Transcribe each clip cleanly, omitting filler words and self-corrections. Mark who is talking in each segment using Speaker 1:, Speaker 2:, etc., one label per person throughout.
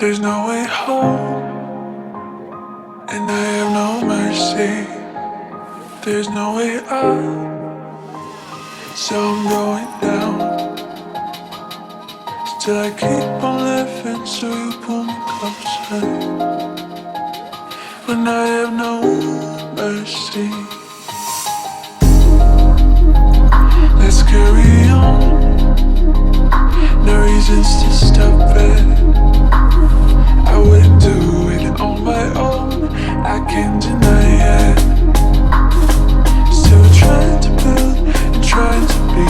Speaker 1: There's no way home, and I have no mercy. There's no way up, so I'm going down. Still I keep on living, so you pull me closer. When I have no mercy, let's carry on. No reasons to stop it. I wouldn't do it on my own, I can't deny it. Still trying to build and trying to be.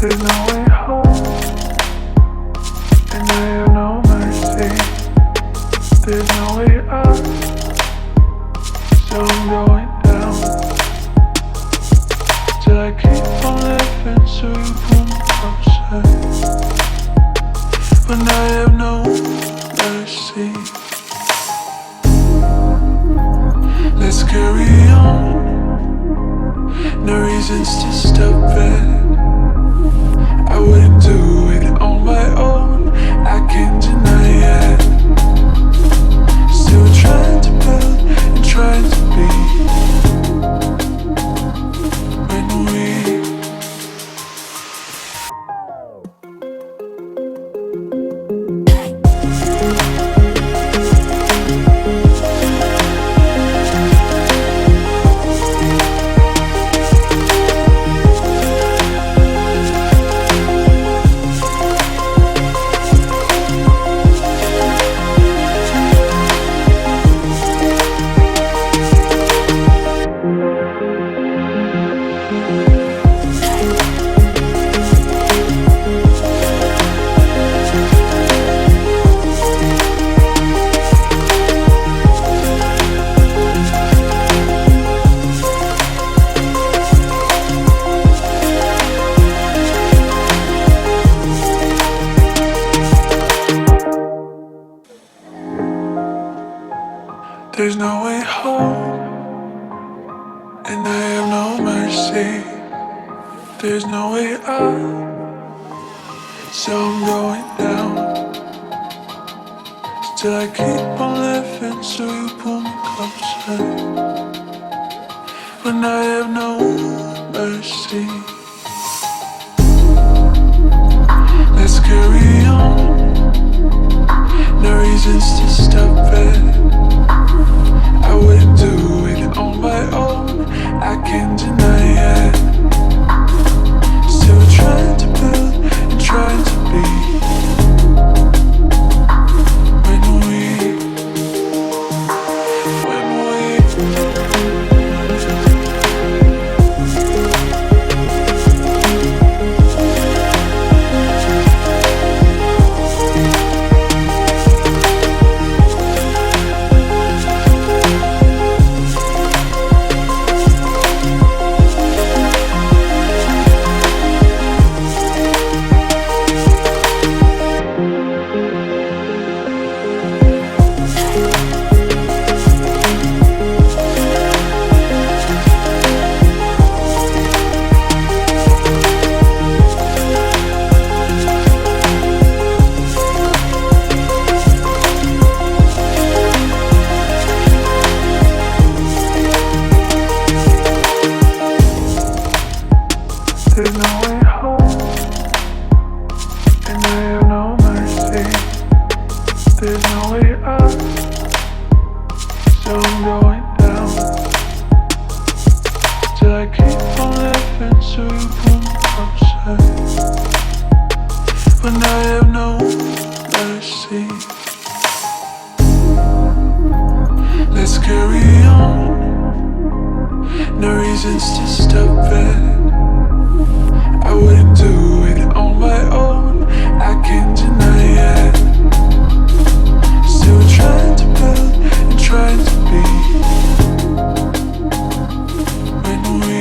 Speaker 1: There's no way home, and I have no mercy. There's no way up, so I'm going down. Till I keep on living, so you pull me closer. When I have no mercy, let's carry on. No reasons to stop it. I wouldn't do it on my own, I can't deny it. Still trying to build and trying to be. When we there's no way home, and I have no mercy. There's no way up, so I'm going down. Still I keep on living, so you pull me closer. When I have no mercy, let's carry on. No reasons to stop it. I wouldn't do it on my own, I can't deny it. Still trying to build and trying to be. When we so you pull me closer. When I have no mercy, let's carry on. No reasons to stop it. I wouldn't do it on my own. I can't deny it. Still trying to build and trying to be. When we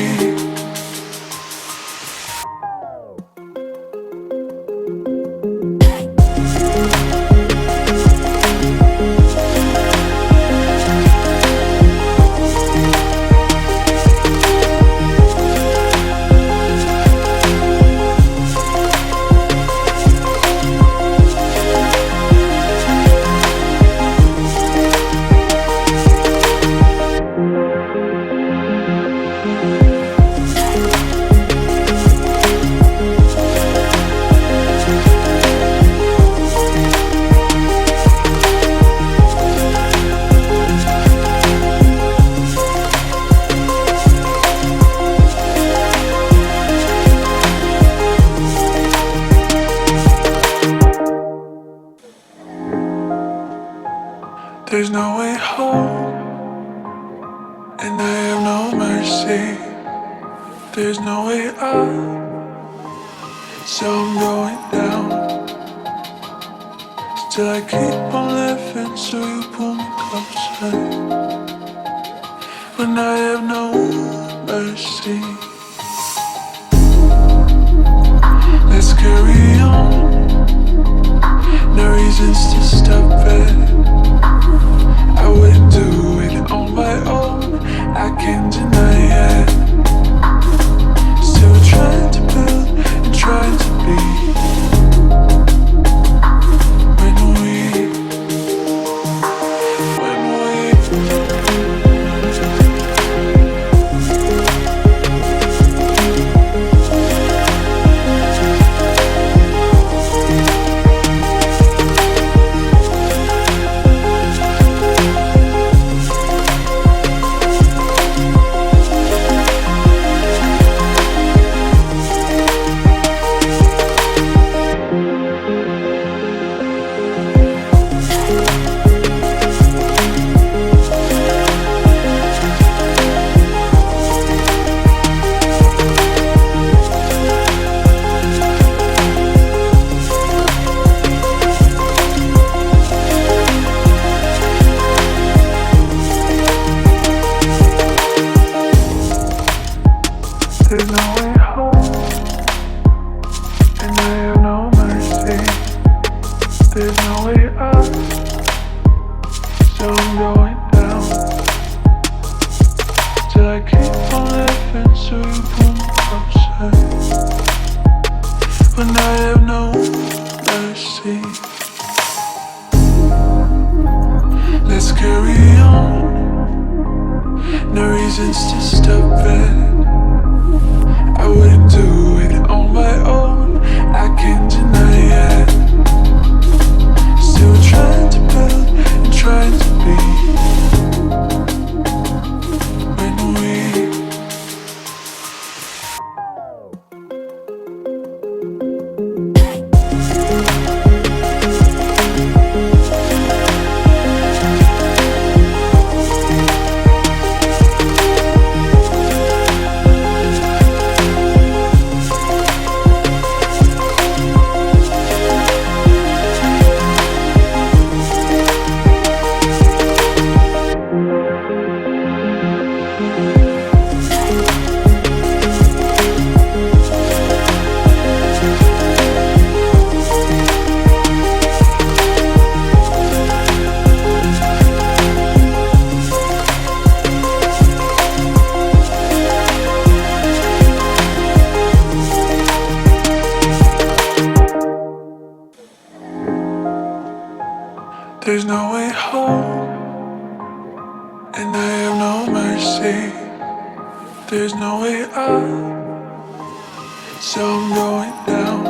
Speaker 1: there's no way home, and I have no mercy. There's no way up, so I'm going down. Still I keep on living, so you pull me closer. When I have no mercy, let's carry on. No reasons to stop it. I wouldn't do it on my own. I can't deny it. Still trying to build and trying to be. When we there's no way home, and I have no mercy. There's no way up, so I'm going down. Till I keep on living, so you pull me closer. When I have no mercy, let's carry on. No reasons to stop it. I wouldn't do it on my own. I can't deny it. Still trying to build and trying to be. When we there's no way home, and I have no mercy. There's no way up, so I'm going down.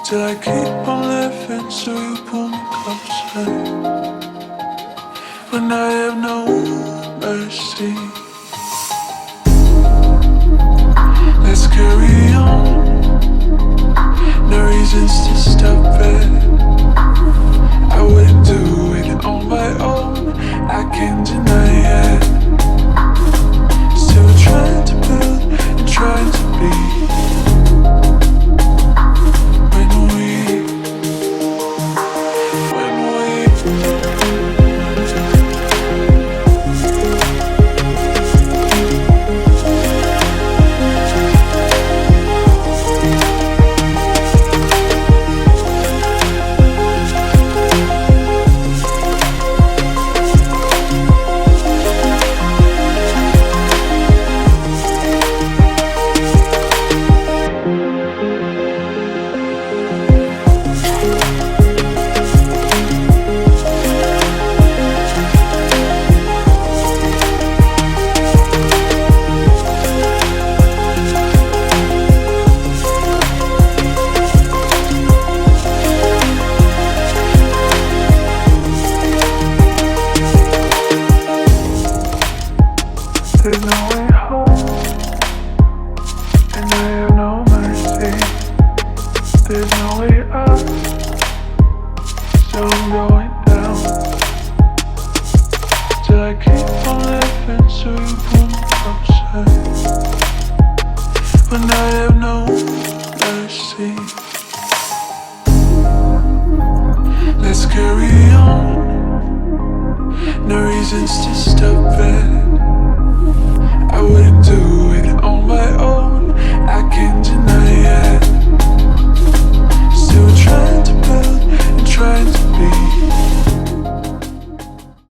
Speaker 1: Still I keep on living, so you pull me closer. When I have no mercy. reasons to stop it. I wouldn't do it on my own, I can't deny it. Still trying to build and trying to be. There's no way home, and I have no mercy. There's no way up, so I'm going down. Till I keep on living, so you pull me closer. When I have no mercy. Let's carry on, no reasons to stop it.